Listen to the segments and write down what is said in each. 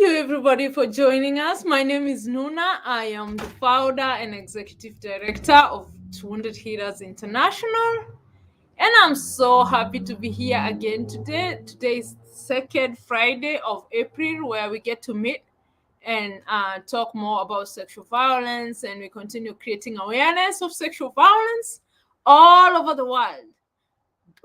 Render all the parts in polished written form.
Thank you, everybody, for joining us. My name is Nuna. I am the founder and executive director of Wounded Healers International. And I'm so happy to be here again today. Today is second Friday of April, where we get to meet and talk more about sexual violence, and we continue creating awareness of sexual violence all over the world.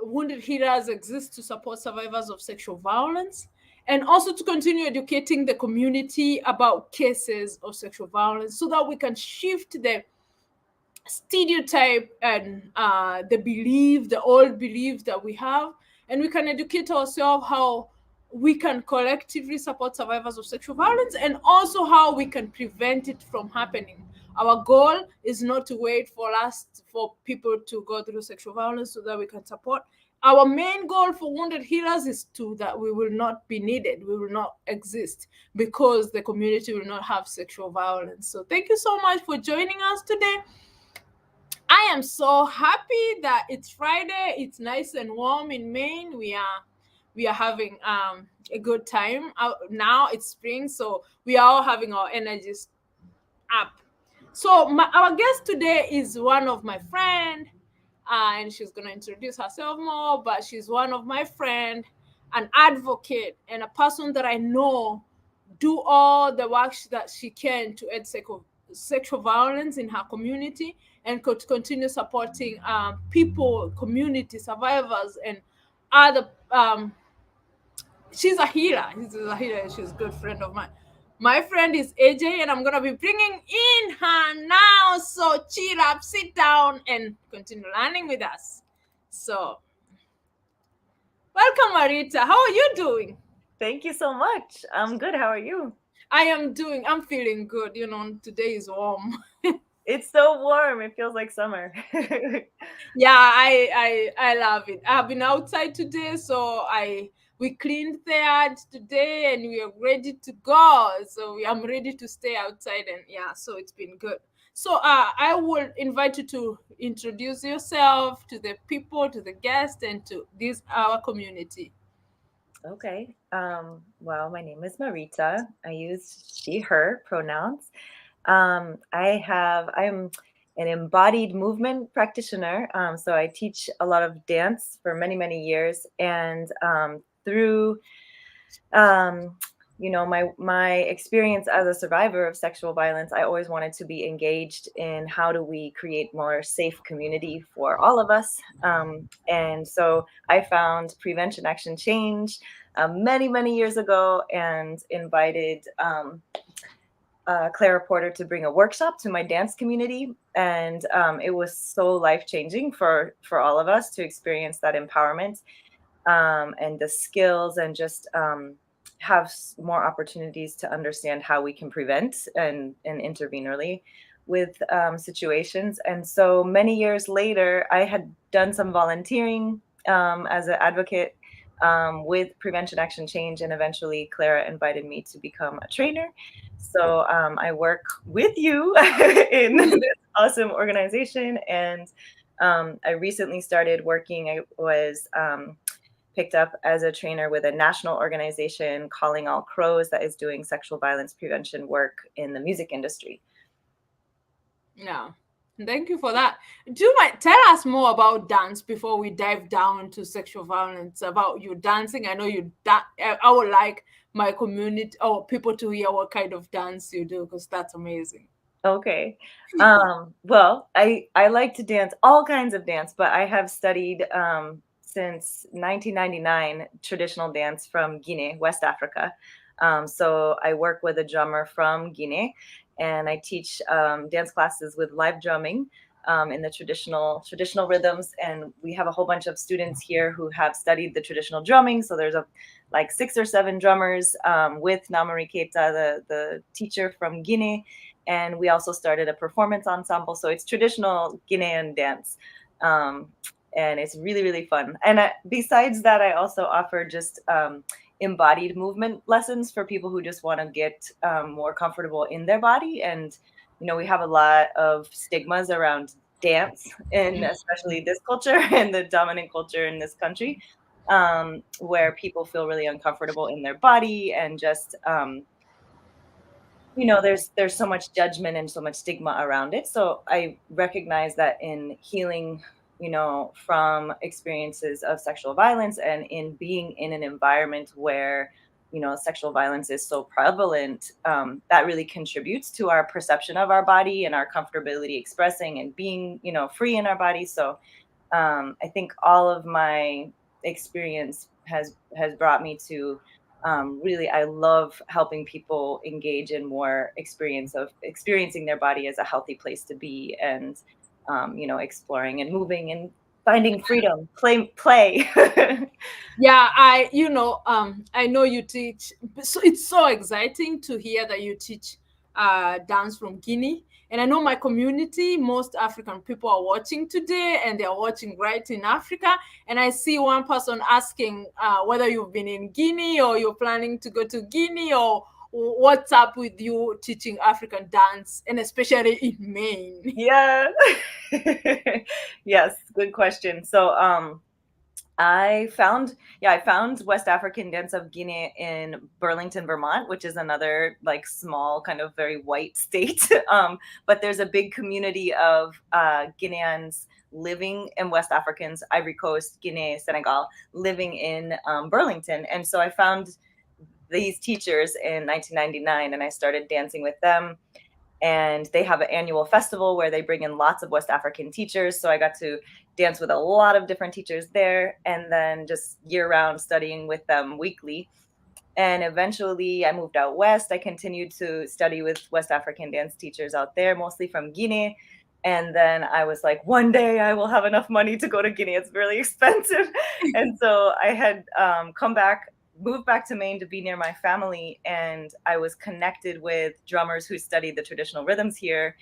Wounded Healers exist to support survivors of sexual violence and also to continue educating the community about cases of sexual violence so that we can shift the stereotype and the old belief that we have, and we can educate ourselves how we can collectively support survivors of sexual violence and also how we can prevent it from happening. Our goal is not to wait for people to go through sexual violence so that we can support. Our main goal for Wounded Healers is that we will not be needed, we will not exist because the community will not have sexual violence. So thank you so much for joining us today. I am so happy that it's Friday. It's nice and warm in Maine. We are having a good time out now. It's spring, so we are all having our energies up. So our guest today is one of my friend, and she's gonna introduce herself more. But she's one of my friend, an advocate, and a person that I know do all the work that she can to end sexual violence in her community and could continue supporting people, community survivors, and other. She's a healer. She's a good friend of mine. My friend is AJ, and I'm gonna be bringing in her now. So chill up, sit down, and continue learning with us. So, welcome, Marita. How are you doing? Thank you so much. I'm good. How are you? I'm feeling good. Today is warm. It's so warm. It feels like summer. Yeah, I love it. I've been outside today, so we cleaned the yard today and we are ready to go. So I'm ready to stay outside, and yeah, so it's been good. So I will invite you to introduce yourself to the people, to the guests, and to our community. Okay. Well, my name is Marita. I use she, her pronouns. I'm an embodied movement practitioner. So I teach a lot of dance for many, many years. And through my experience as a survivor of sexual violence, I always wanted to be engaged in how do we create more safe community for all of us. And so I found Prevention Action Change many, many years ago and invited Clara Porter to bring a workshop to my dance community. And it was so life-changing for all of us to experience that empowerment and the skills and just have more opportunities to understand how we can prevent and intervene early with situations. And so many years later, I had done some volunteering as an advocate with Prevention Action Change, and eventually Clara invited me to become a trainer. So I work with you in this awesome organization, and I recently started working. I was picked up as a trainer with a national organization, Calling All Crows, that is doing sexual violence prevention work in the music industry. Yeah. Thank you for that. Do you mind tell us more about dance before we dive down to sexual violence? About you dancing, I know I would like my community or people to hear what kind of dance you do, because that's amazing. Okay. Well, I like to dance, all kinds of dance, but I have studied since 1999 traditional dance from Guinea, West Africa. So I work with a drummer from Guinea, and I teach dance classes with live drumming in the traditional rhythms. And we have a whole bunch of students here who have studied the traditional drumming. So there's like 6 or 7 drummers with Namari Keita, the teacher from Guinea. And we also started a performance ensemble. So it's traditional Guinean dance. And it's really, really fun. And besides that, I also offer just embodied movement lessons for people who just want to get more comfortable in their body. And, we have a lot of stigmas around dance, and especially this culture and the dominant culture in this country, where people feel really uncomfortable in their body and just there's so much judgment and so much stigma around it. So I recognize that in healing, from experiences of sexual violence and in being in an environment where, sexual violence is so prevalent, that really contributes to our perception of our body and our comfortability expressing and being, free in our body. So I think all of my experience has brought me to really, I love helping people engage in more experience of experiencing their body as a healthy place to be, and exploring and moving and finding freedom, play. Yeah, I know you teach. So it's so exciting to hear that you teach dance from Guinea. And I know my community, most African people are watching today, and they're watching right in Africa. And I see one person asking whether you've been in Guinea or you're planning to go to Guinea, or what's up with you teaching African dance, and especially in Maine. Yeah. Yes, good question. So I found West African Dance of Guinea in Burlington, Vermont, which is another like small kind of very white state. But there's a big community of Guineans living in West Africans, Ivory Coast, Guinea, Senegal, living in Burlington. And so I found these teachers in 1999 and I started dancing with them, and they have an annual festival where they bring in lots of West African teachers. So I got to dance with a lot of different teachers there, and then just year round studying with them weekly. And eventually I moved out west. I continued to study with West African dance teachers out there, mostly from Guinea. And then I was like, one day I will have enough money to go to Guinea. It's really expensive. And so I had moved back to Maine to be near my family. And I was connected with drummers who studied the traditional rhythms here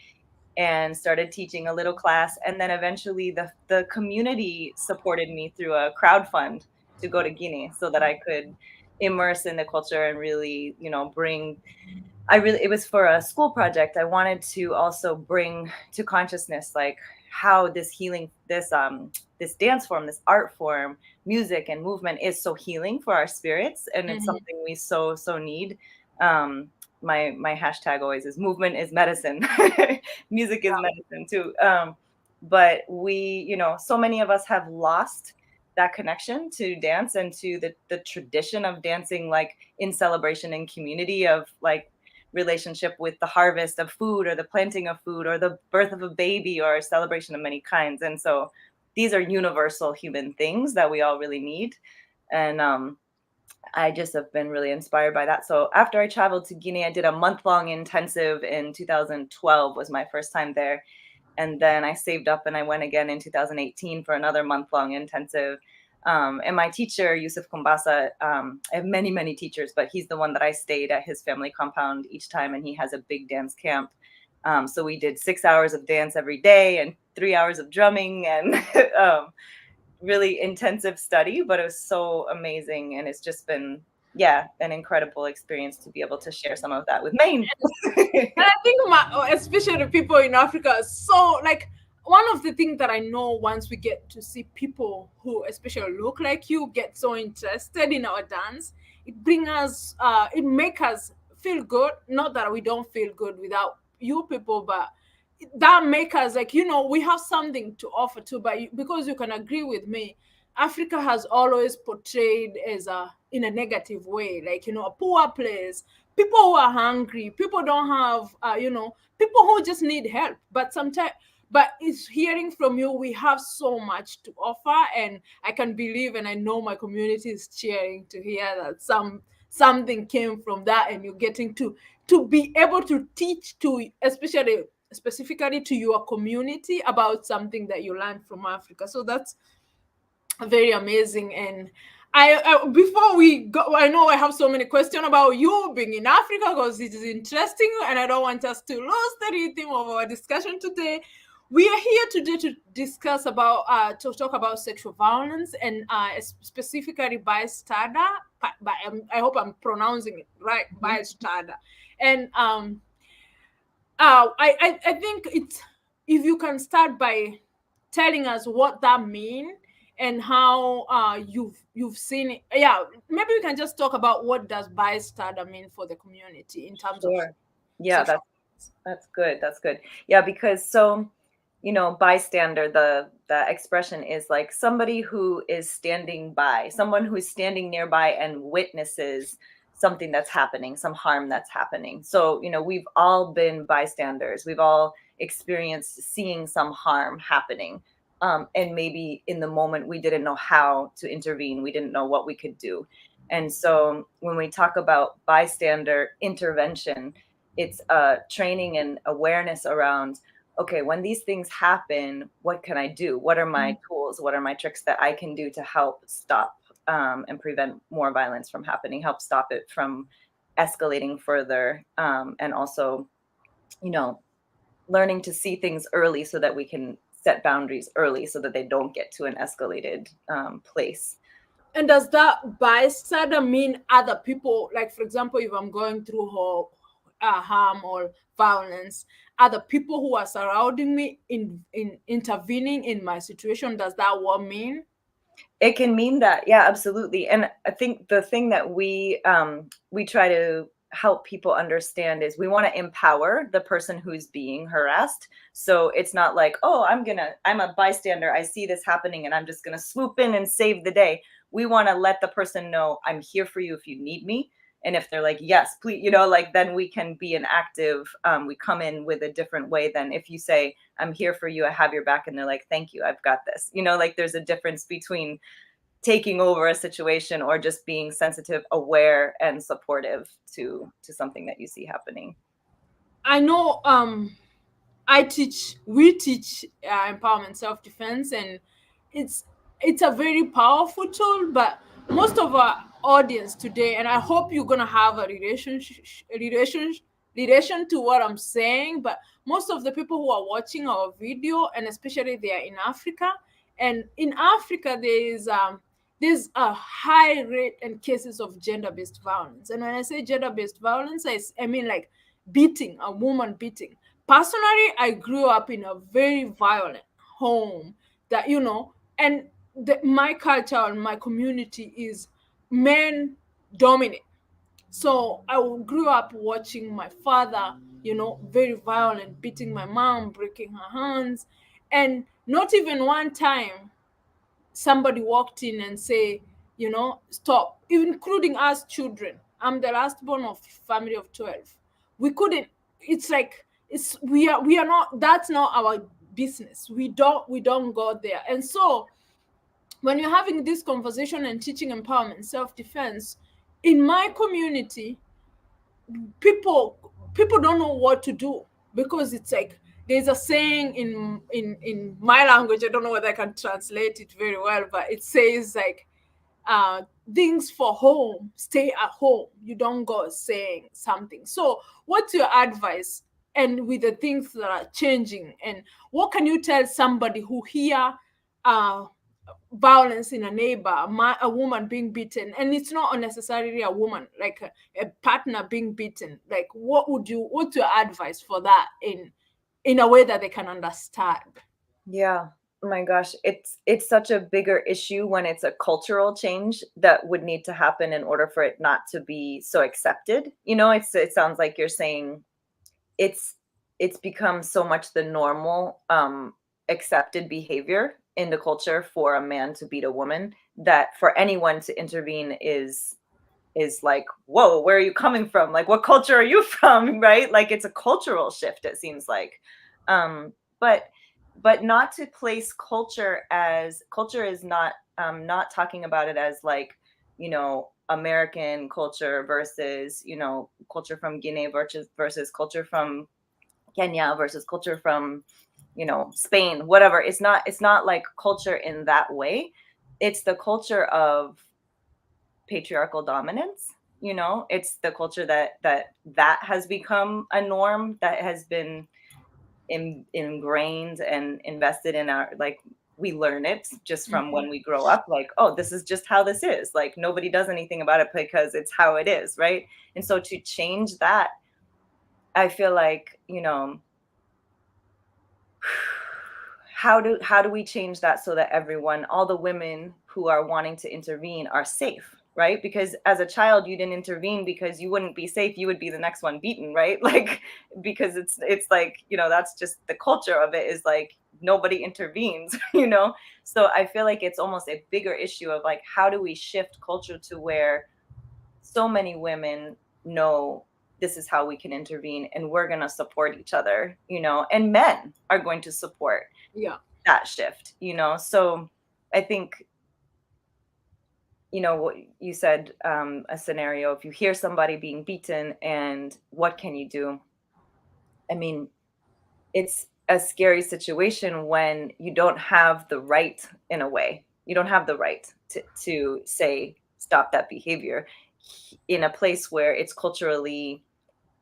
and started teaching a little class. And then eventually the community supported me through a crowd fund to go to Guinea so that I could immerse in the culture and really, it was for a school project. I wanted to also bring to consciousness like how this healing, this dance form, this art form, music and movement is so healing for our spirits, and it's something we so need. My hashtag always is movement is medicine. Music is medicine too. But so many of us have lost that connection to dance and to the tradition of dancing, like in celebration and community, of like relationship with the harvest of food or the planting of food or the birth of a baby or a celebration of many kinds. And so these are universal human things that we all really need. And I just have been really inspired by that. So after I traveled to Guinea, I did a month-long intensive in 2012 was my first time there. And then I saved up and I went again in 2018 for another month-long intensive. And my teacher, Yusuf Kumbasa, I have many, many teachers, but he's the one that I stayed at his family compound each time, and he has a big dance camp. So we did 6 hours of dance every day and 3 hours of drumming, and really intensive study, but it was so amazing. And it's just been, an incredible experience to be able to share some of that with Maine. And I think especially people in Africa, so like one of the things that I know, once we get to see people who especially look like you get so interested in our dance, it make us feel good. Not that we don't feel good without you people, but that make us like, we have something to offer too. But because you can agree with me, Africa has always portrayed as in a negative way, like, a poor place, people who are hungry, people don't have, people who just need help. But it's hearing from you, we have so much to offer, and I can believe, and I know my community is cheering to hear that something came from that, and you're getting to be able to teach to, especially specifically to your community, about something that you learned from Africa. So that's very amazing. And I before we go, I know I have so many questions about you being in Africa, because it is interesting, and I don't want us to lose the rhythm of our discussion today. We are here today to discuss about to talk about sexual violence, and specifically bystander. I hope I'm pronouncing it right, bystander. And I think it's, if you can start by telling us what that means and how you've seen it. Yeah, maybe we can just talk about what does bystander mean for the community in terms of. Sure. Yeah, sexual. that's good. That's good. Yeah, because so, bystander, the expression is like somebody who is standing by, someone who's standing nearby and witnesses something that's happening, some harm that's happening. So, we've all been bystanders. We've all experienced seeing some harm happening. And maybe in the moment we didn't know how to intervene. We didn't know what we could do. And so when we talk about bystander intervention, it's training and awareness around, okay, when these things happen, what can I do? What are my tools? What are my tricks that I can do to help stop and prevent more violence from happening, help stop it from escalating further, and also, you know, learning to see things early so that we can set boundaries early so that they don't get to an escalated place. And does that bystander mean other people? Like, for example, if I'm going through harm or violence, other people who are surrounding me in intervening in my situation, does that what mean? It can mean that, yeah, absolutely. And I think the thing that we try to help people understand is we want to empower the person who's being harassed. So it's not like, oh, I'm a bystander, I see this happening and I'm just gonna swoop in and save the day. We want to let the person know, I'm here for you if you need me. And if they're like, yes, please, like then we can be an active, we come in with a different way than if you say, I'm here for you, I have your back, and they're like, thank you, I've got this. Like there's a difference between taking over a situation or just being sensitive, aware, and supportive to something that you see happening. I know we teach empowerment self-defense, and it's it's a very powerful tool, but most of our audience today, and I hope you're gonna have a relation to what I'm saying, but most of the people who are watching our video, and especially they are in Africa, and in Africa there's a high rate and cases of gender-based violence. And when I say gender-based violence, I mean like beating, a woman beating. Personally, I grew up in a very violent home that, and my culture and my community is men dominant. So I grew up watching my father, very violent, beating my mom, breaking her hands. And not even one time somebody walked in and say, stop, including us children. I'm the last born of family of 12. We couldn't, it's like, we are not, that's not our business. We don't go there. And so when you're having this conversation and teaching empowerment, self-defense, in my community, people don't know what to do, because it's like there's a saying in my language. I don't know whether I can translate it very well, but it says like, things for home, stay at home, you don't go saying something. So what's your advice, and with the things that are changing, and what can you tell somebody who hear uh violence in a neighbor, a woman being beaten, and it's not necessarily a woman, like a partner being beaten? Like, what's your advice for that in a way that they can understand? Yeah. Oh my gosh, it's such a bigger issue when it's a cultural change that would need to happen in order for it not to be so accepted. It sounds like you're saying it's it's become so much the normal accepted behavior in the culture for a man to beat a woman, that for anyone to intervene is like, whoa, where are you coming from? Like, what culture are you from? Right? Like, it's a cultural shift, it seems like. um but not to place culture is not talking about it as like, American culture versus, culture from Guinea versus culture from Kenya versus culture from, Spain, whatever. It's not like culture in that way. It's the culture of patriarchal dominance. It's the culture that has become a norm, that has been ingrained and invested in our, like, we learn it just from when we grow up, like, oh, this is just how this is, like nobody does anything about it because it's how it is, right? And so to change that, I feel like, how do we change that so that everyone, all the women who are wanting to intervene, are safe? right? Because as a child, you didn't intervene because you wouldn't be safe. You would be the next one beaten, right? Like, because it's like, that's just the culture of it, is like nobody intervenes, So I feel like it's almost a bigger issue of like, how do we shift culture to where so many women know this is how we can intervene, and we're going to support each other, and men are going to support that shift, So I think, what you said, a scenario, if you hear somebody being beaten and what can you do? I mean, it's a scary situation when you don't have the right, in a way. You don't have the right to say, stop that behavior in a place where it's culturally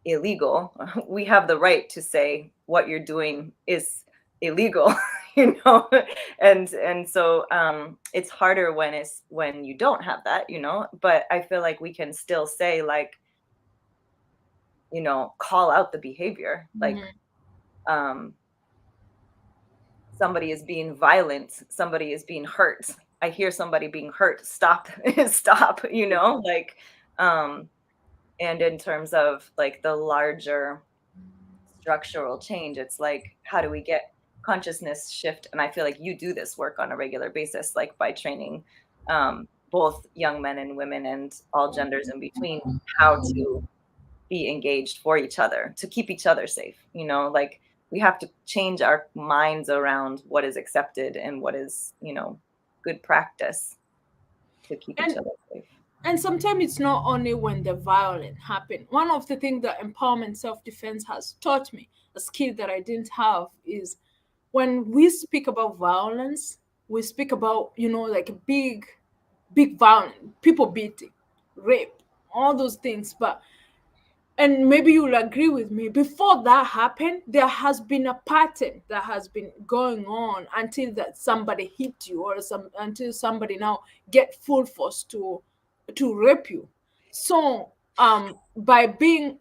illegal. We have the right to say what you're doing is illegal, and so it's harder when you don't have that, but I feel like we can still say, like, call out the behavior, like, um somebody is being violent, somebody is being hurt, I hear somebody being hurt, stop. Stop, like, and in terms of like the larger structural change, it's like, how do we get consciousness shift? And I feel like you do this work on a regular basis, like by training both young men and women and all genders in between, how to be engaged for each other, to keep each other safe, like we have to change our minds around what is accepted and what is, good practice to keep each other safe. And sometimes it's not only when the violence happen. One of the things that empowerment self-defense has taught me, a skill that I didn't have, is when we speak about violence, we speak about, like big violence, people beating, rape, all those things. But, and maybe you'll agree with me, before that happened, there has been a pattern that has been going on until that somebody hit you, or until somebody now get full force to rape you. So by being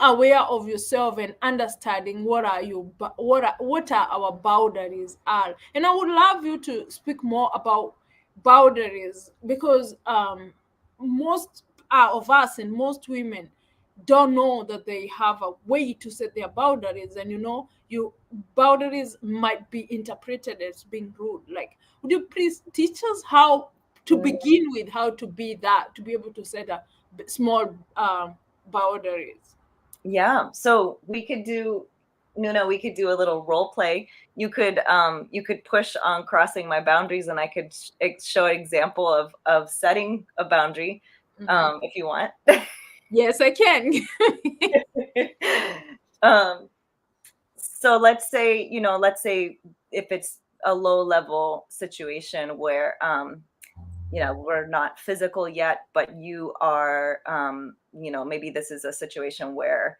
aware of yourself and understanding what are our boundaries are. And I would love you to speak more about boundaries, because most of us and most women don't know that they have a way to set their boundaries. And you boundaries might be interpreted as being rude. Like, would you please teach us how to begin with, how to be able to set a small boundaries? Yeah, so we could do, we could do a little role play. You could push on crossing my boundaries, and I could show an example of setting a boundary, if you want. Yes, I can. So let's say if it's a low level situation where we're not physical yet, but you are, maybe this is a situation where,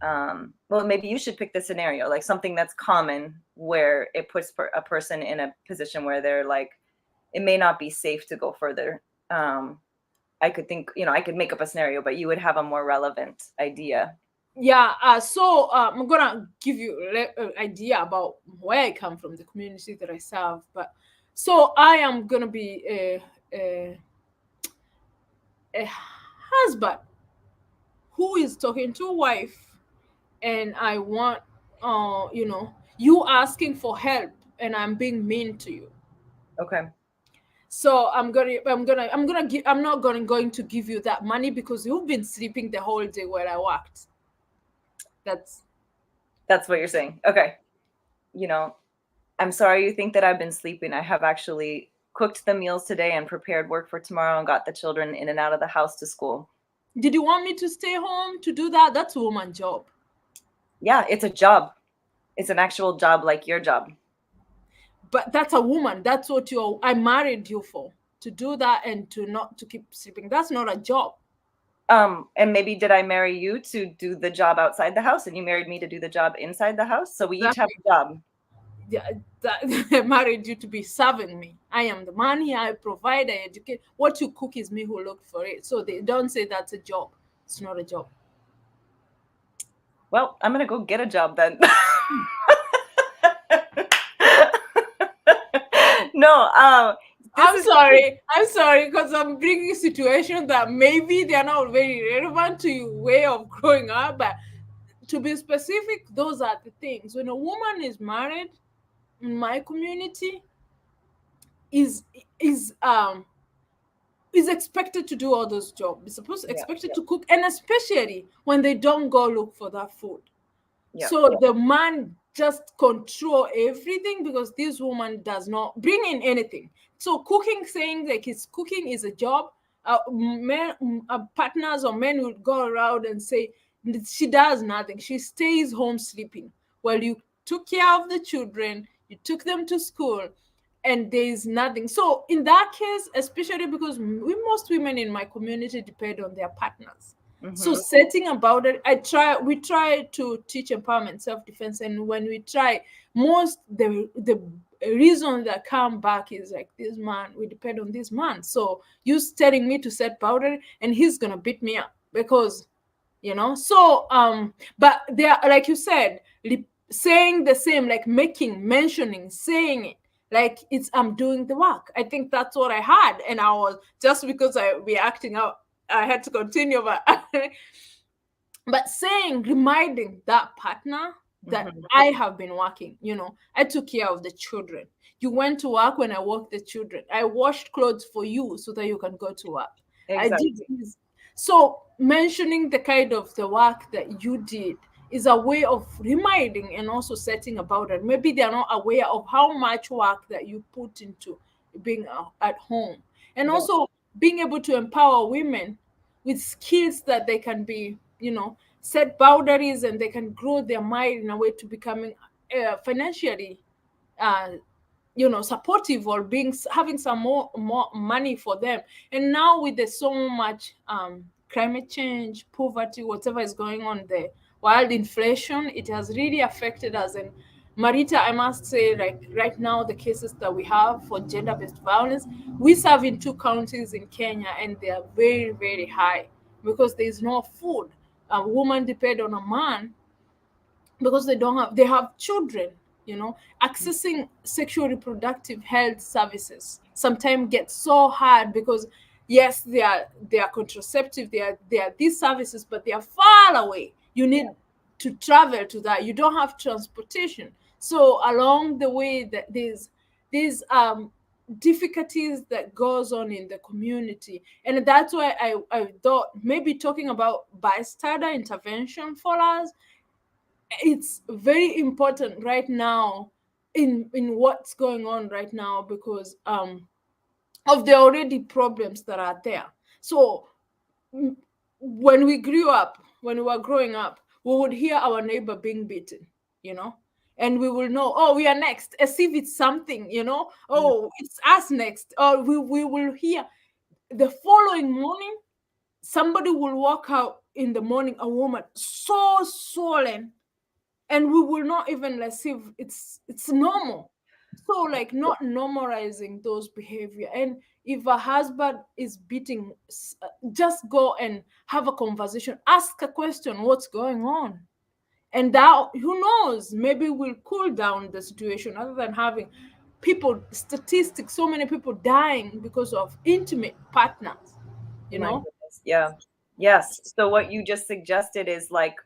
well, maybe you should pick the scenario, like something that's common where it puts a person in a position where they're like, it may not be safe to go further. I could think, I could make up a scenario, but you would have a more relevant idea. Yeah, so I'm gonna give you an idea about where I come from, the community that I serve. But so I am gonna be a husband who is talking to a wife, and I want, you asking for help, and I'm being mean to you. Okay. So I'm not going to give you that money because you've been sleeping the whole day where I worked. That's what you're saying. Okay. I'm sorry you think that I've been sleeping. I have actually cooked the meals today and prepared work for tomorrow and got the children in and out of the house to school. Did you want me to stay home to do that? That's a woman's job. Yeah, it's a job. It's an actual job, like your job. But that's a woman. That's what I married you for, to do that and to keep sleeping. That's not a job. And maybe did I marry you to do the job outside the house, and you married me to do the job inside the house? So we each have a job. Yeah, I married you to be serving me. I am the man here. I provide, I educate. What you cook is me who looked for it. So they don't say that's a job. It's not a job. Well, I'm gonna go get a job then. No, I'm sorry, because I'm bringing situations that maybe they're not very relevant to your way of growing up. But to be specific, those are the things. When a woman is married in my community, is is um is expected to do all those jobs. Is supposed Yeah, expected yeah, to cook, and especially when they don't go look for that food. yeah, So the man just control everything because this woman does not bring in anything. So cooking, saying like his cooking is a job, partners or men would go around and say she does nothing. She stays home sleeping. Well, you took care of the children, you took them to school, and there is nothing. So in that case, especially because most women in my community depend on their partners. So mm-hmm. setting about it, we try to teach empowerment, self-defense, and when we try, most the reason that come back is like, this man, we depend on this man. So you telling me to set boundary, and he's gonna beat me up because, So but they are, like you said, saying the same, like mentioning, saying it like it's I'm doing the work. I think that's what I had, and I was just because I be acting out, I had to continue, but saying, reminding that partner that Mm-hmm. I have been working, I took care of the children. You went to work when I worked the children. I washed clothes for you so that you can go to work. I did Exactly. this. So mentioning the kind of the work that you did is a way of reminding and also setting about it. Maybe they're not aware of how much work that you put into being at home. And Yeah, also being able to empower women with skills that they can be, set boundaries, and they can grow their mind in a way to becoming financially uh, supportive, or having some more money for them. And now with the so much climate change, poverty, whatever is going on, the wild inflation, it has really affected us. And Marita, I must say, like right now, the cases that we have for gender-based violence, we serve in 2 counties in Kenya, and they are very, very high because there is no food. A woman depend on a man because they have children. Accessing sexual reproductive health services sometimes gets so hard because yes, they are contraceptive, they are these services, but they are far away. You need yeah, to travel to that. You don't have transportation. So along the way, that these difficulties that goes on in the community. And that's why I thought maybe talking about bystander intervention for us, it's very important right now in what's going on right now, because of the already problems that are there. So when we were growing up, we would hear our neighbor being beaten, you know and we will know, oh, we are next, as if it's something, yeah, oh, it's us next. Or we will hear the following morning, somebody will walk out in the morning, a woman so swollen, and we will not even receive, it's normal. So like not normalizing those behavior. And if a husband is beating, just go and have a conversation, ask a question, what's going on? And that, who knows, maybe will cool down the situation, other than having people, statistics, so many people dying because of intimate partners you my know goodness. Yeah. Yes. So what you just suggested is like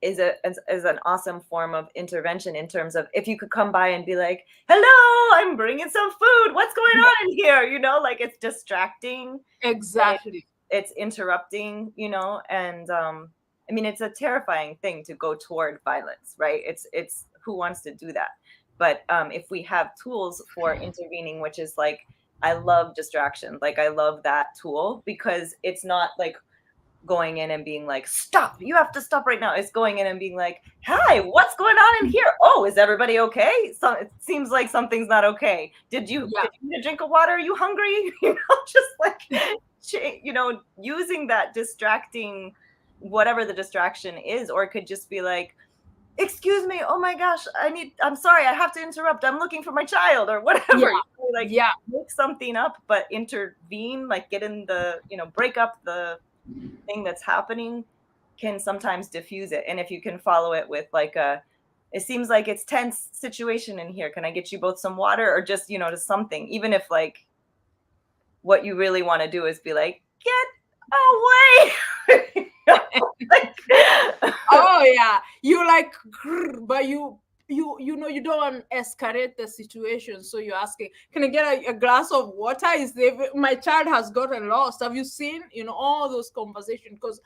is an awesome form of intervention in terms of if you could come by and be like, "Hello, I'm bringing some food. What's going Yeah, on in here?" Like it's distracting and exactly. it's interrupting, and I mean it's a terrifying thing to go toward violence, right? It's who wants to do that? But if we have tools for intervening, which is like I love distraction. Like I love that tool because it's not like going in and being like, stop, you have to stop right now. It's going in and being like, hi, what's going on in here? Oh, is everybody okay? So it seems like something's not okay. Yeah, Did you need a drink of water? Are you hungry? Just like using that distracting, whatever the distraction is, or it could just be like, excuse me, oh my gosh, I'm sorry, I have to interrupt, I'm looking for my child, or yeah, whatever. Like yeah. make something up, but intervene, like get in the, break up the thing that's happening, can sometimes diffuse it. And if you can follow it with like it seems like it's tense situation in here, can I get you both some water, or just just something, even if like what you really want to do is be like, get away. Oh yeah, you like, but you don't want to escalate the situation. So you're asking, can I get a glass of water? Is there, my child has gotten lost? Have you seen, all those conversations? Because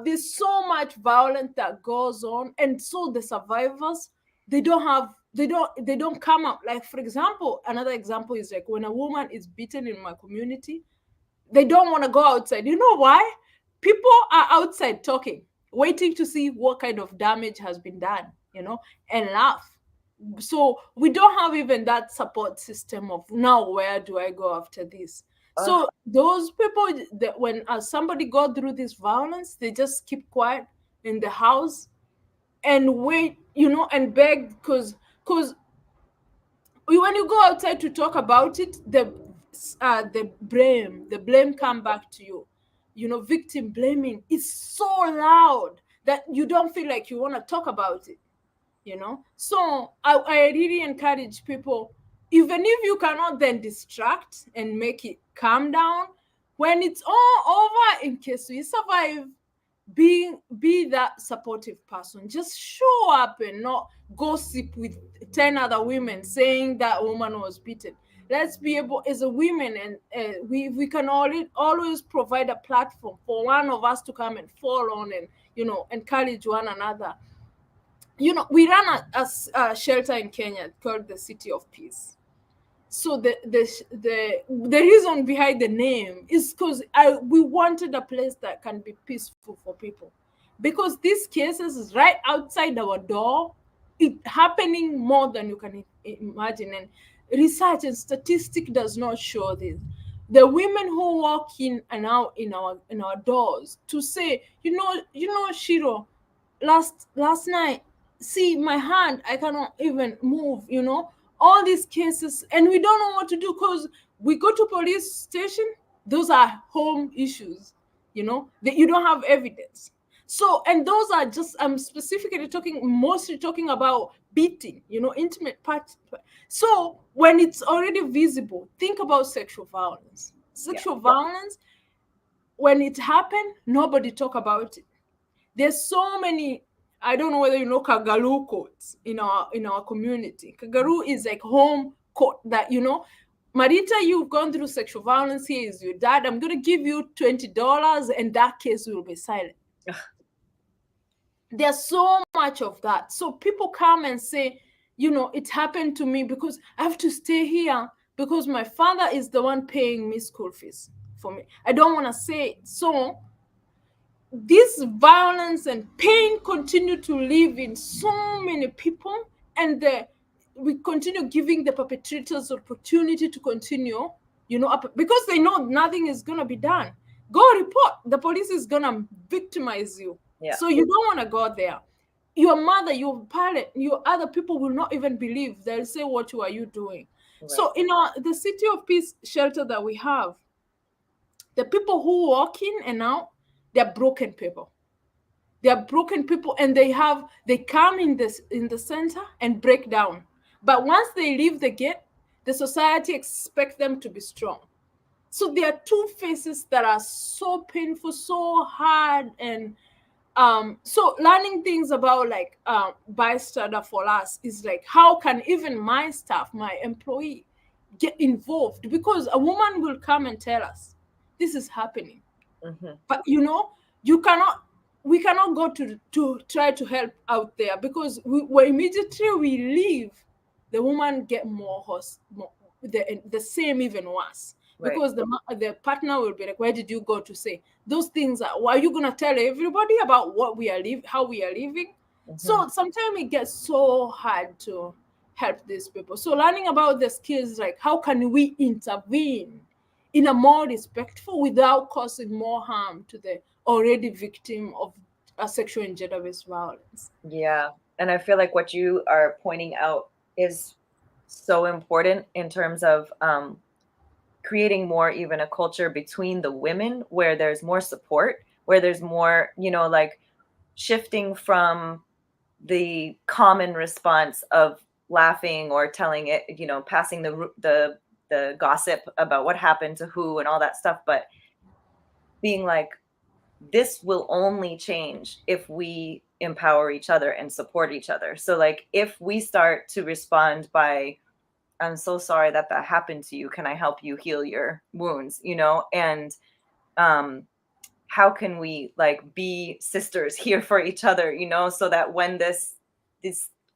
there's so much violence that goes on, and so the survivors, they don't come up. Like, for example, another example is like when a woman is beaten in my community, they don't want to go outside. You know why? People are outside talking, waiting to see what kind of damage has been done, and laugh. So we don't have even that support system of, now where do I go after this? Ugh, So those people, that when somebody go through this violence, they just keep quiet in the house and wait, and beg, because when you go outside to talk about it, the blame come back to you. Victim blaming is so loud that you don't feel like you want to talk about it. So I really encourage people, even if you cannot then distract and make it calm down, when it's all over, in case we survive, be that supportive person. Just show up and not gossip with 10 other women saying that woman was beaten. Let's be able, as a women, and we can always provide a platform for one of us to come and fall on, and encourage one another. We run a shelter in Kenya called the City of Peace. So the reason behind the name is because we wanted a place that can be peaceful for people, because these cases is right outside our door, it happening more than you can imagine, and research and statistic does not show this. The women who walk in and out in our doors to say, Shiro, last night, see my hand, I cannot even move, all these cases, and we don't know what to do, because we go to police station, those are home issues, that you don't have evidence. So, and those are just, I'm specifically mostly talking about beating, intimate part. So when it's already visible, think about sexual violence. Sexual violence, when it happened, nobody talk about it. There's so many. I don't know whether you know Kagaru courts in our community. Kagaru is like home court that, Marita, you've gone through sexual violence. Here is your dad. I'm gonna give you $20, and that case will be silent. There's so much of that. So people come and say, it happened to me because I have to stay here because my father is the one paying me school fees for me. I don't want to say it. So this violence and pain continue to live in so many people, and we continue giving the perpetrators opportunity to continue, because they know nothing is going to be done. Go report. The police is going to victimize you. So you don't want to go there. Your mother, your parent, your other people will not even believe. They'll say, what are you doing? Right. So in the City of Peace shelter that we have, the people who walk in and out, they're broken people. They're broken people, and they come in the center and break down. But once they leave the gate, the society expects them to be strong. So there are two phases that are so painful, so hard, and so learning things about like bystander for us is like, how can even my staff, my employee, get involved? Because a woman will come and tell us this is happening. Mm-hmm. But we cannot go to try to help out there, because immediately we leave, the woman get more the same, even worse. Right. Because the partner will be like, where did you go to say those things? Are you gonna tell everybody about what we are how we are living? Mm-hmm. So sometimes it gets so hard to help these people. So learning about the skills, like how can we intervene in a more respectful without causing more harm to the already victim of sexual and gender-based violence. Yeah. And I feel like what you are pointing out is so important in terms of creating more even a culture between the women where there's more support, where there's more, like shifting from the common response of laughing or telling it, passing the the gossip about what happened to who and all that stuff, but being like, this will only change if we empower each other and support each other. So like if we start to respond by, I'm so sorry that that happened to you, can I help you heal your wounds, you know? And how can we like be sisters here for each other, you know, so that when this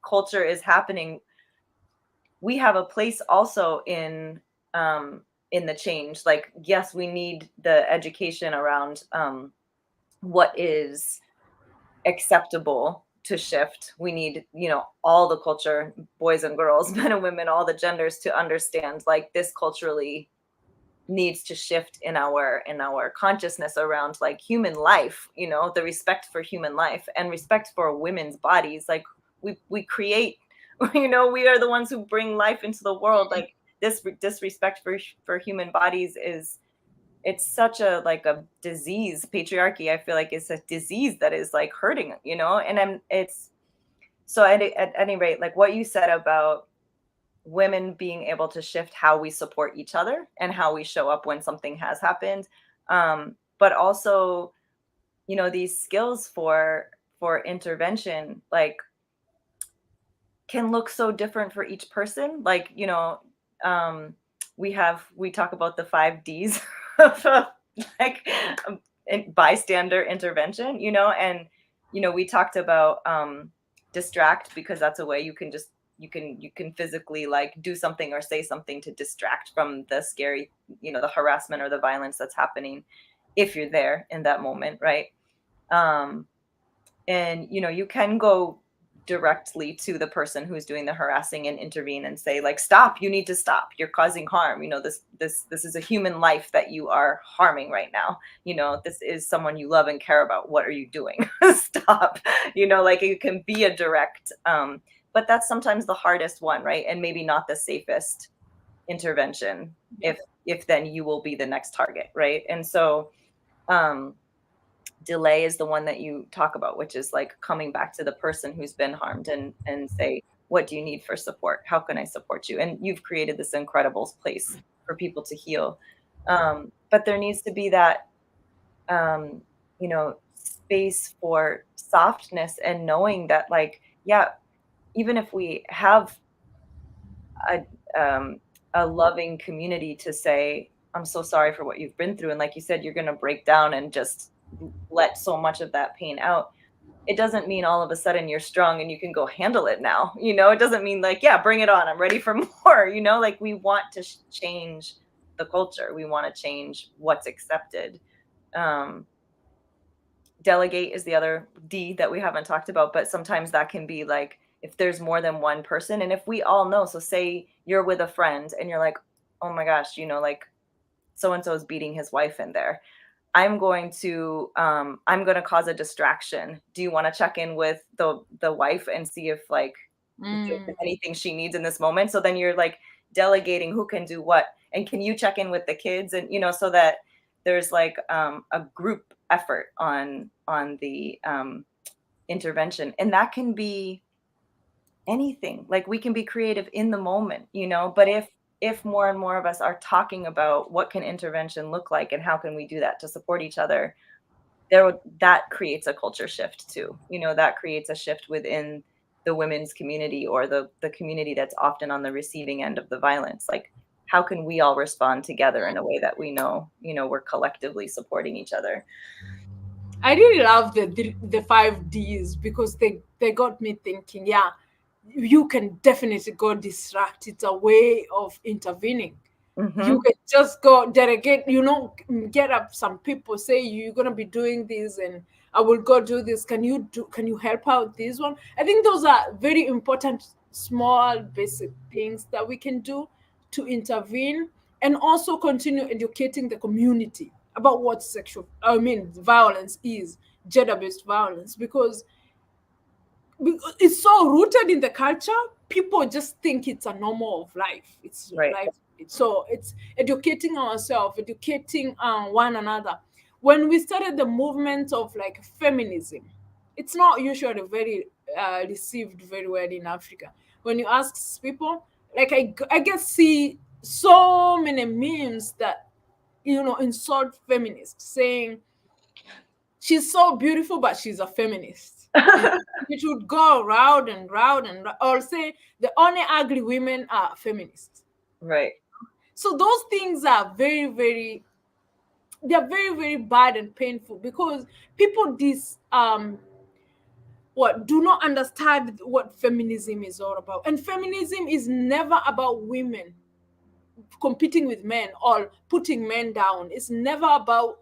culture is happening, we have a place also in the change. Like, yes, we need the education around what is acceptable to shift. We need, you know, all the culture, boys and girls, men and women, all the genders, to understand like this culturally needs to shift in our consciousness around like human life, you know, the respect for human life and respect for women's bodies. Like we create, you know, we are the ones who bring life into the world. Like this disrespect for human bodies is, it's such a like a disease. Patriarchy, I feel like, is a disease that is like hurting, you know. And it's so at any rate, like what you said about women being able to shift how we support each other and how we show up when something has happened, but also, you know, these skills for intervention like can look so different for each person. Like, you know, we talk about the 5 Ds of like bystander intervention, you know, and you know, we talked about distract, because that's a way you can just you can physically like do something or say something to distract from the scary, you know, the harassment or the violence that's happening if you're there in that moment, right? And you know, you can go directly to the person who's doing the harassing and intervene and say like, stop, you need to stop, you're causing harm, you know, this is a human life that you are harming right now, you know, this is someone you love and care about, what are you doing? Stop, you know, like you can be a direct but that's sometimes the hardest one, right? And maybe not the safest intervention, if then you will be the next target, right? And so delay is the one that you talk about, which is like coming back to the person who's been harmed and say, what do you need for support? How can I support you? And you've created this incredible place for people to heal. But there needs to be that, you know, space for softness and knowing that like, yeah, even if we have a loving community to say, I'm so sorry for what you've been through. And like you said, you're going to break down and just let so much of that pain out. It doesn't mean all of a sudden you're strong and you can go handle it now. You know, it doesn't mean like, yeah, bring it on, I'm ready for more. You know, like we want to change the culture. We want to change what's accepted. Delegate is the other D that we haven't talked about, but sometimes that can be like, if there's more than one person, and if we all know, so say you're with a friend and you're like, oh my gosh, you know, like so and so is beating his wife in there. I'm going to cause a distraction. Do you want to check in with the wife and see if like there's anything she needs in this moment? So then you're like delegating who can do what, and can you check in with the kids, and you know, so that there's like a group effort on the intervention. And that can be anything. Like we can be creative in the moment, you know, but if more and more of us are talking about what can intervention look like and how can we do that to support each other, that creates a culture shift too. You know, that creates a shift within the women's community or the community that's often on the receiving end of the violence. Like, how can we all respond together in a way that we know, you know, we're collectively supporting each other? I really love the 5 Ds because they got me thinking. Yeah, you can definitely go distract. It's a way of intervening. Mm-hmm. You can just go delegate. You know, get up some people, say you're gonna be doing this, and I will go do this. Can you help out this one? I think those are very important, small, basic things that we can do to intervene, and also continue educating the community about what violence is, gender-based violence, because it's so rooted in the culture. People just think it's a normal of life. It's Right. life. So it's educating ourselves, educating one another. When we started the movement of like feminism, it's not usually very received very well in Africa. When you ask people, like I get see so many memes that, insult feminists, saying she's so beautiful, but she's a feminist. It would go round and round and or say the only ugly women are feminists. Right. So those things are very, very, they're very, very bad and painful, because people what do not understand what feminism is all about. And feminism is never about women competing with men or putting men down. It's never about,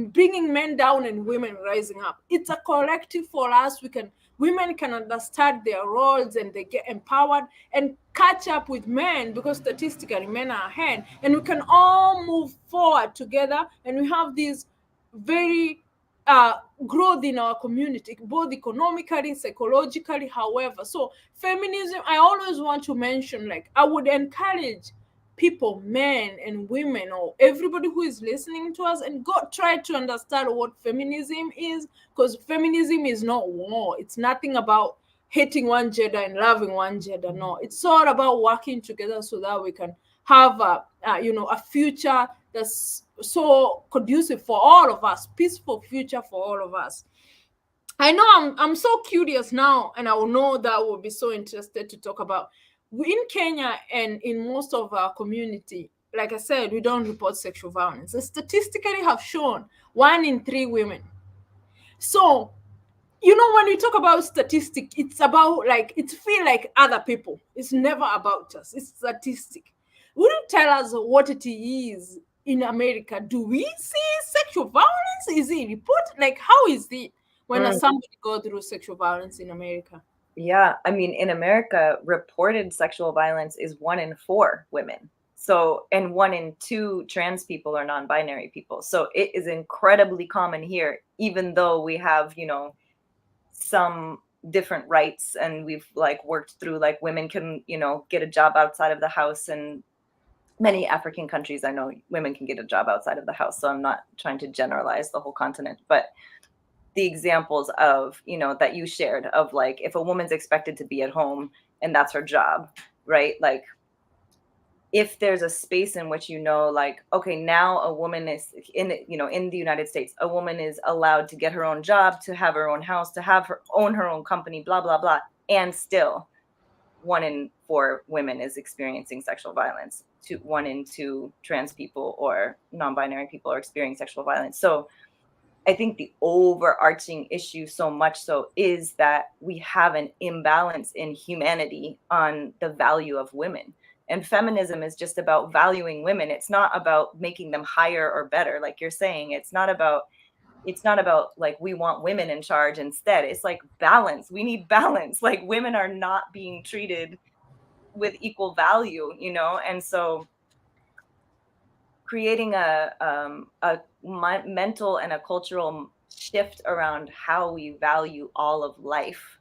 bringing men down and women rising up. It's a collective for us. Women can understand their roles, and they get empowered and catch up with men, because statistically men are ahead, and we can all move forward together, and we have these very growth in our community, both economically, psychologically, however. So feminism, I always want to mention, like, I would encourage people, men and women, or everybody who is listening to us, and go try to understand what feminism is, because feminism is not war. It's nothing about hating one gender and loving one gender. No, it's all about working together so that we can have a future that's so conducive for all of us, peaceful future for all of us. I know I'm so curious now, and I will know that we'll be so interested to talk about. In Kenya and in most of our community, like I said, we don't report sexual violence. The statistically have shown 1 in 3 women. So, when we talk about statistic, it's about, like, it feel like other people. It's never about us. It's statistic. Would you tell us what it is in America? Do we see sexual violence? Is it reported? Like, how is it when Mm. somebody go through sexual violence in America? Yeah, I mean, in America, reported sexual violence is 1 in 4 women. So, and 1 in 2 trans people or non-binary people. So it is incredibly common here, even though we have, some different rights, and we've like worked through, like, women can, get a job outside of the house, and many African countries, I know women can get a job outside of the house. So I'm not trying to generalize the whole continent, but the examples of, that you shared of, like, if a woman's expected to be at home and that's her job, right? Like, if there's a space in which, like, okay, now a woman is in the United States, a woman is allowed to get her own job, to have her own house, to have her own company, blah, blah, blah. And still 1 in 4 women is experiencing sexual violence. 1 in 2 trans people or non-binary people are experiencing sexual violence. So I think the overarching issue, so much so, is that we have an imbalance in humanity on the value of women. And feminism is just about valuing women. It's not about making them higher or better, like you're saying. It's not about like, we want women in charge instead. It's like balance. We need balance. Like, women are not being treated with equal value, and so creating a mental and a cultural shift around how we value all of life,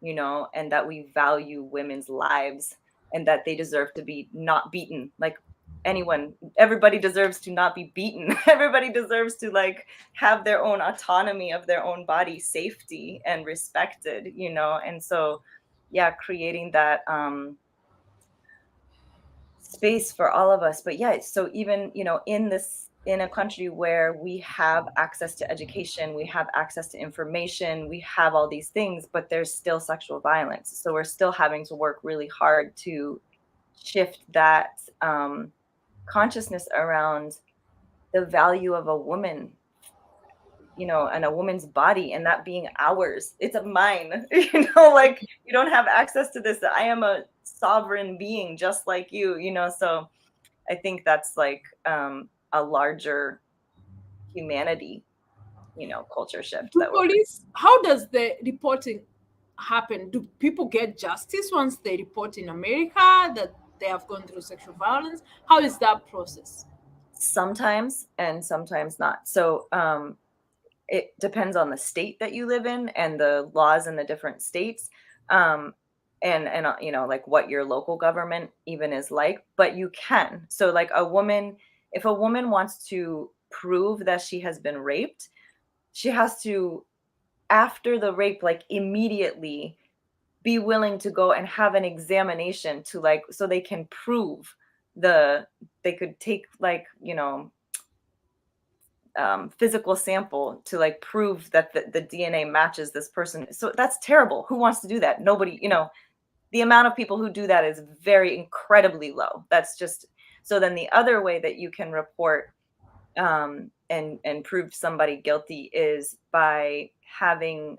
and that we value women's lives, and that they deserve to be not beaten. Like, everybody deserves to not be beaten. Everybody deserves to, like, have their own autonomy of their own body, safety and respected, and so, yeah, creating that space for all of us. But yeah, so even, in a country where we have access to education, we have access to information, we have all these things, but there's still sexual violence. So we're still having to work really hard to shift that consciousness around the value of a woman, and a woman's body, and that being ours. It's a mine. Like, you don't have access to this. I am a sovereign being just like you, so I think that's like a larger humanity, culture shift Do that we're. police, how does the reporting happen? Do people get justice once they report in America that they have gone through sexual violence? How is that process? Sometimes, and sometimes not. So it depends on the state that you live in and the laws in the different states, um and like, what your local government even is like. But you can, so, like, if a woman wants to prove that she has been raped, she has to, after the rape, like, immediately be willing to go and have an examination, to, like, so they can prove they could take like, physical sample to like prove that the DNA matches this person. So that's terrible. Who wants to do that? Nobody, the amount of people who do that is very incredibly low. That's just, so then the other way that you can report and prove somebody guilty is by having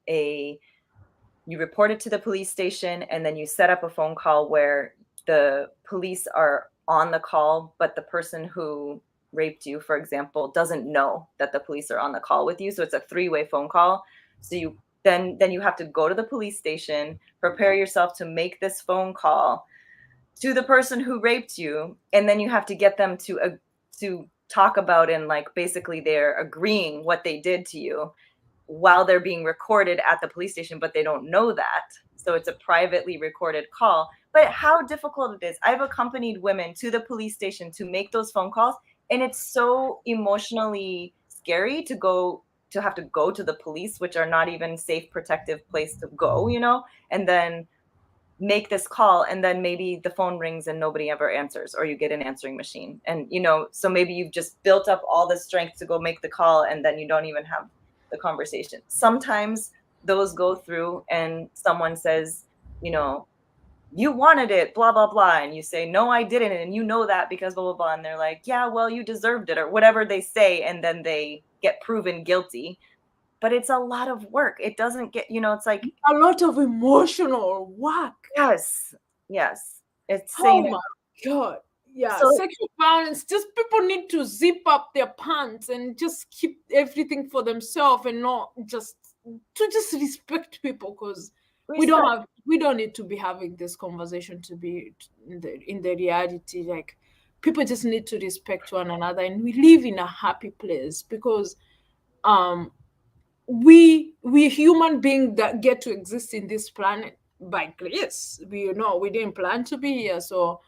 you report it to the police station, and then you set up a phone call where the police are on the call, but the person who raped you, for example, doesn't know that the police are on the call with you. So it's a three-way phone call. So then you have to go to the police station, prepare yourself to make this phone call to the person who raped you, and then you have to get them to talk about, and like basically they're agreeing what they did to you while they're being recorded at the police station, but they don't know that. So it's a privately recorded call. But how difficult it is. I've accompanied women to the police station to make those phone calls, and it's so emotionally scary to have to go to the police, which are not even safe, protective place to go, and then make this call, and then maybe the phone rings and nobody ever answers, or you get an answering machine. And, so maybe you've just built up all the strength to go make the call, and then you don't even have the conversation. Sometimes those go through and someone says, you wanted it, blah, blah, blah. And you say, no, I didn't. And that because blah, blah, blah. And they're like, yeah, well, you deserved it, or whatever they say. And then they get proven guilty. But it's a lot of work. It doesn't get, it's like a lot of emotional work. Yes. It's Oh saying, my God. Yeah, so sexual violence, just people need to zip up their pants and just keep everything for themselves, and not just respect people, because we don't need to be having this conversation to be in the reality. Like, people just need to respect one another, and we live in a happy place because we human beings that get to exist in this planet by grace. We didn't plan to be here. So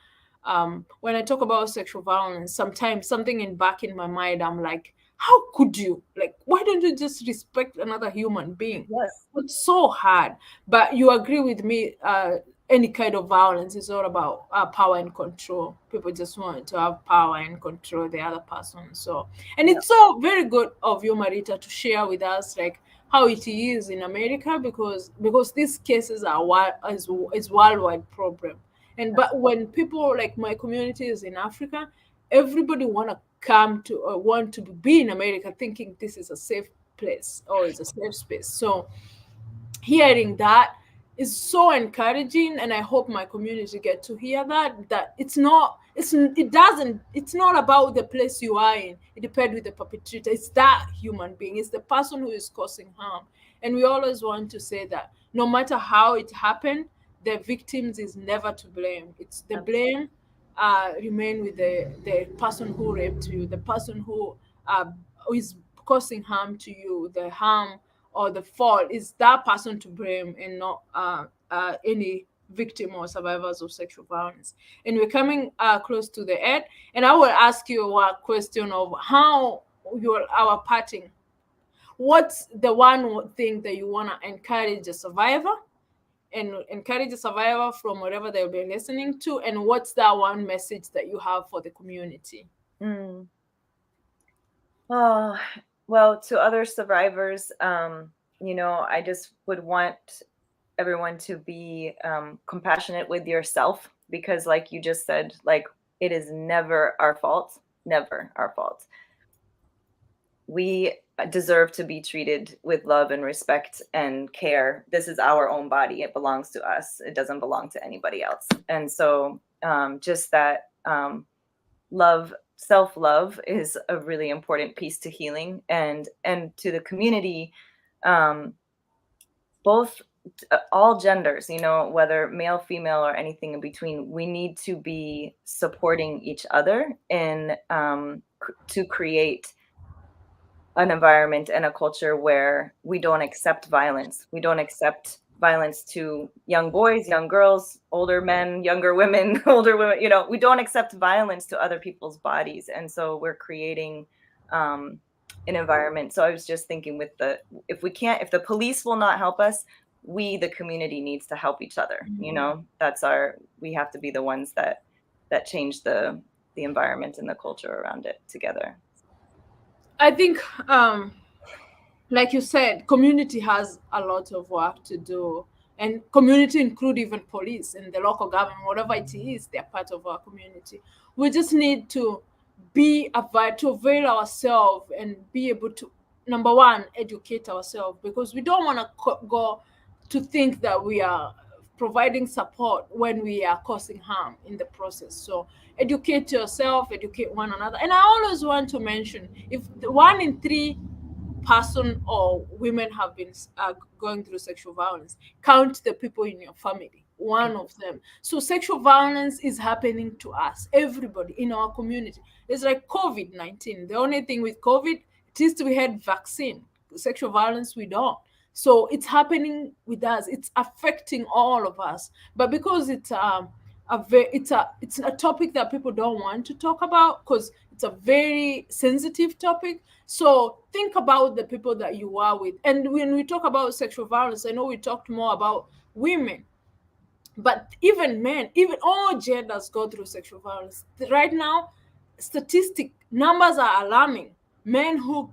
when I talk about sexual violence, sometimes something back in my mind, I'm like, how could you? Like, why don't you just respect another human being? yes, It's so hard. But you agree with me, any kind of violence is all about power and control. People just want to have power and control the other person. So, and yeah, it's so very good of you, Marita, to share with us like how it is in America, because these cases are is worldwide problem. And but when people like my community is in Africa, everybody want to be in America thinking this is a safe place or it's a safe space. So hearing that is so encouraging, and I hope my community get to hear that it's not about the place you are in. It depends with the perpetrator. It's that human being, it's the person who is causing harm. And we always want to say that no matter how it happened, the victims is never to blame. It's the blame remain with the person who raped you, the person who is causing harm to you. The harm or the fault is that person to blame, and not any victim or survivors of sexual violence. And we're coming close to the end, and I will ask you a question of how our parting. What's the one thing that you want to encourage a survivor, and encourage a survivor from whatever they'll be listening to, and what's that one message that you have for the community? Oh, well, to other survivors, I just would want everyone to be compassionate with yourself, because like you just said, like, it is never our fault. Never our fault. We deserve to be treated with love and respect and care. This is our own body. It belongs to us. It doesn't belong to anybody else. And so just that love, self-love is a really important piece to healing, and to the community, both all genders, whether male, female, or anything in between. We need to be supporting each other in to create an environment and a culture where we don't accept violence. We don't accept violence to young boys, young girls, older men, younger women, older women. We don't accept violence to other people's bodies. And so we're creating an environment. So I was just thinking if the police will not help us, we, the community, needs to help each other. We have to be the ones that that change the environment and the culture around it together. I think, like you said, community has a lot of work to do. And community include even police and the local government, whatever it is, they're part of our community. We just need to to avail ourselves and be able to, number one, educate ourselves, because we don't want to go to think that we are providing support when we are causing harm in the process. So educate yourself, educate one another. And I always want to mention, if 1 in 3 person or women have been going through sexual violence, count the people in your family, one of them. So sexual violence is happening to us, everybody in our community. It's like COVID-19. The only thing with COVID, at least we had vaccine. Sexual violence, we don't. So it's happening with us. It's affecting all of us. But because it's a topic that people don't want to talk about, because it's a very sensitive topic. So think about the people that you are with. And when we talk about sexual violence, I know we talked more about women, but even men, even all genders go through sexual violence. Right now, statistic numbers are alarming. Men who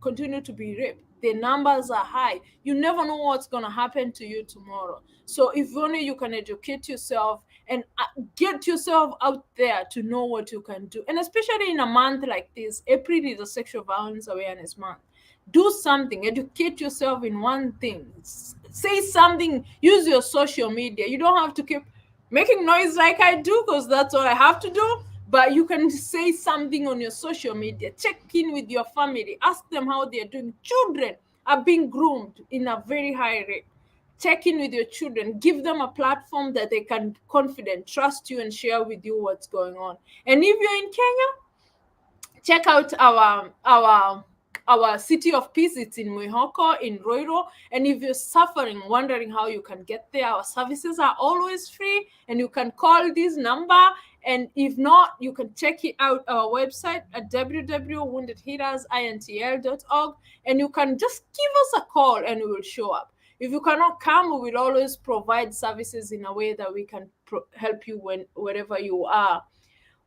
continue to be raped, the numbers are high. You never know what's going to happen to you tomorrow. So if only you can educate yourself and get yourself out there to know what you can do. And especially in a month like this, April is a sexual violence awareness month. Do something, educate yourself in one thing. Say something, use your social media. You don't have to keep making noise like I do, because that's what I have to do. But you can say something on your social media. Check in with your family. Ask them how they're doing. Children are being groomed in a very high rate. Check in with your children. Give them a platform that they can confident, trust you, and share with you what's going on. And if you're in Kenya, check out our city of peace. It's in Mwihoko, in Roiro. And if you're suffering, wondering how you can get there, our services are always free, and you can call this number. And if not, you can check it out our website at www.woundedhealersintl.org, and you can just give us a call and we will show up. If you cannot come, we will always provide services in a way that we can help you wherever you are.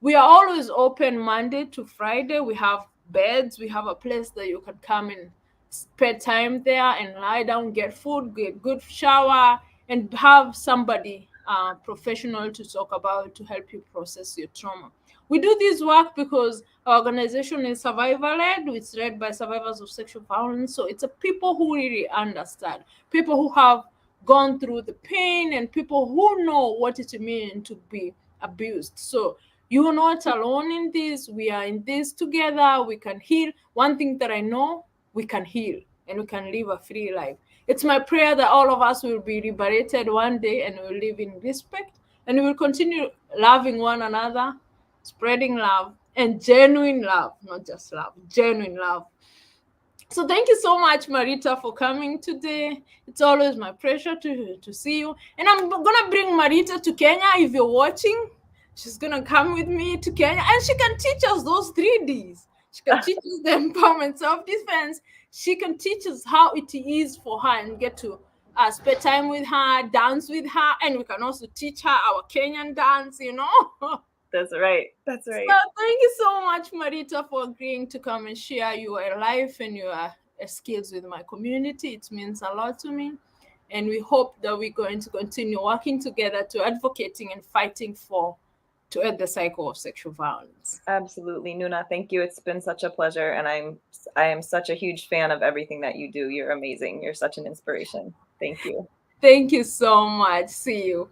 We are always open Monday to Friday. We have beds. We have a place that you can come and spend time there and lie down, get food, get good shower, and have somebody professional to talk about, to help you process your trauma. We do this work because our organization is survivor-led. It's led by survivors of sexual violence. So it's a people who really understand, people who have gone through the pain, and people who know what it means to be abused. So you are not alone in this. We are in this together. We can heal. One thing that I know, we can heal and we can live a free life. It's my prayer that all of us will be liberated one day and will live in respect, and we will continue loving one another, spreading love, and genuine love, not just love, genuine love. So thank you so much, Marita, for coming today. It's always my pleasure to see you. And I'm going to bring Marita to Kenya. If you're watching, she's going to come with me to Kenya, and she can teach us those 3Ds. She can teach us the empowerment, self-defense. She can teach us how it is for her, and get to spend time with her, dance with her, and we can also teach her our Kenyan dance, you know. That's right. That's right. So thank you so much, Marita, for agreeing to come and share your life and your skills with my community. It means a lot to me. And we hope that we're going to continue working together to advocating and fighting to end the cycle of sexual violence. Absolutely, Nuna. Thank you. It's been such a pleasure, and I am such a huge fan of everything that you do. You're amazing. You're such an inspiration. Thank you. Thank you so much. See you.